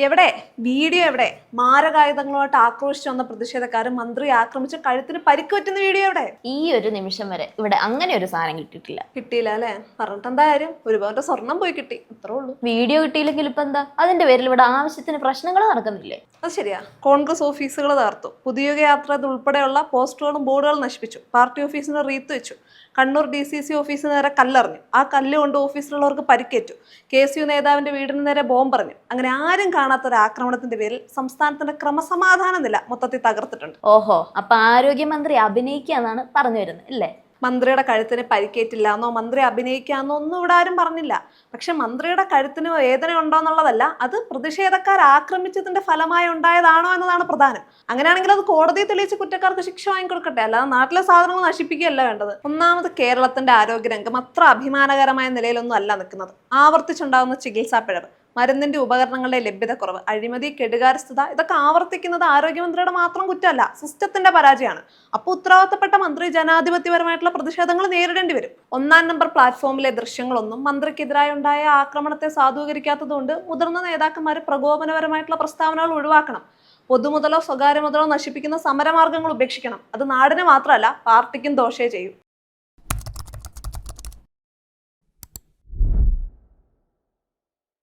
എവിടെ വീഡിയോ എവിടെ? മാരകായുധങ്ങളുമായിട്ട് ആക്രോശിച്ചു വന്ന പ്രതിഷേധക്കാരൻ മന്ത്രിയെ ആക്രമിച്ച് കഴുത്തിന് പരിക്ക് പറ്റുന്ന വീഡിയോ എവിടെ? ഈ ഒരു നിമിഷം വരെ ഇവിടെ അങ്ങനെ ഒരു സാധനം കിട്ടിയിട്ടില്ല. കിട്ടിയില്ല അല്ലെ? പറഞ്ഞിട്ട് എന്താ കാര്യം? ഒരു പവന്റെ സ്വർണം പോയി കിട്ടി, അത്രേ ഉള്ളൂ. വീഡിയോ കിട്ടിയില്ലെങ്കിൽ ഇപ്പൊ എന്താ? അതിന്റെ പേരിൽ ഇവിടെ ആവശ്യത്തിന് പ്രശ്നങ്ങൾ നടക്കുന്നില്ലേ? അത് ശരിയാ. കോൺഗ്രസ് ഓഫീസുകൾ തകർത്തു, പുതിയുഗ യാത്ര ഉൾപ്പെടെയുള്ള പോസ്റ്ററുകളും ബോർഡുകളും നശിപ്പിച്ചു, പാർട്ടി ഓഫീസിന് റീത്ത് വെച്ചു, കണ്ണൂർ DCC ഓഫീസിന് നേരെ കല്ലെറിഞ്ഞു, ആ കല്ല് കൊണ്ട് ഓഫീസിലുള്ളവർക്ക് പരിക്കേറ്റു, KSU നേതാവിന്റെ വീടിന് നേരെ ബോംബെറിഞ്ഞു. അങ്ങനെ ആരും കാണാത്ത ഒരു ആക്രമണത്തിന്റെ പേരിൽ സംസ്ഥാനത്തിന്റെ ക്രമസമാധാന നില മൊത്തത്തിൽ തകർത്തിട്ടുണ്ട്. ഓഹോ, അപ്പൊ ആരോഗ്യമന്ത്രി അഭിനയിക്കാന്നാണ് പറഞ്ഞു വരുന്നത് അല്ലേ? മന്ത്രിയുടെ കഴുത്തിന് പരിക്കേറ്റില്ല എന്നോ മന്ത്രി അഭിനയിക്കാന്നോ ഒന്നും ഇവിടെ ആരും പറഞ്ഞില്ല. പക്ഷെ മന്ത്രിയുടെ കഴുത്തിന് വേദന ഉണ്ടോ എന്നുള്ളതല്ല, അത് പ്രതിഷേധക്കാർ ആക്രമിച്ചതിന്റെ ഫലമായി ഉണ്ടായതാണോ എന്നതാണ് പ്രധാനം. അങ്ങനെയാണെങ്കിൽ അത് കോടതിയെ തെളിയിച്ച് കുറ്റക്കാർക്ക് ശിക്ഷ വാങ്ങിക്കൊടുക്കട്ടെ, അല്ലാതെ നാട്ടിലെ സാധനങ്ങൾ നശിപ്പിക്കുകയല്ല വേണ്ടത്. ഒന്നാമത് കേരളത്തിന്റെ ആരോഗ്യരംഗം അത്ര അഭിമാനകരമായ നിലയിലൊന്നും അല്ല നിൽക്കുന്നത്. ആവർത്തിച്ചുണ്ടാകുന്ന ചികിത്സാ പിഴവ്, മരുന്നിന്റെ ഉപകരണങ്ങളുടെ ലഭ്യതക്കുറവ്, അഴിമതി, കെടുകാര്യസ്ഥത, ഇതൊക്കെ ആവർത്തിക്കുന്നത് ആരോഗ്യമന്ത്രിയുടെ മാത്രം കുറ്റമല്ല, സിസ്റ്റത്തിന്റെ പരാജയമാണ്. അപ്പോൾ ഉത്തരവാദിത്തപ്പെട്ട മന്ത്രി ജനാധിപത്യപരമായിട്ടുള്ള പ്രതിഷേധങ്ങൾ നേരിടേണ്ടി വരും. 1-ാം നമ്പർ പ്ലാറ്റ്ഫോമിലെ ദൃശ്യങ്ങളൊന്നും മന്ത്രിക്കെതിരായി ഉണ്ടായ ആക്രമണത്തെ സാധൂകരിക്കാത്തതുകൊണ്ട് മുതിർന്ന നേതാക്കന്മാർ പ്രകോപനപരമായിട്ടുള്ള പ്രസ്താവനകൾ ഒഴിവാക്കണം. പൊതുമുതലോ സ്വകാര്യ മുതലോ നശിപ്പിക്കുന്ന സമരമാർഗങ്ങൾ ഉപേക്ഷിക്കണം. അത് നാടിന് മാത്രമല്ല പാർട്ടിക്കും ദോഷേ ചെയ്യും.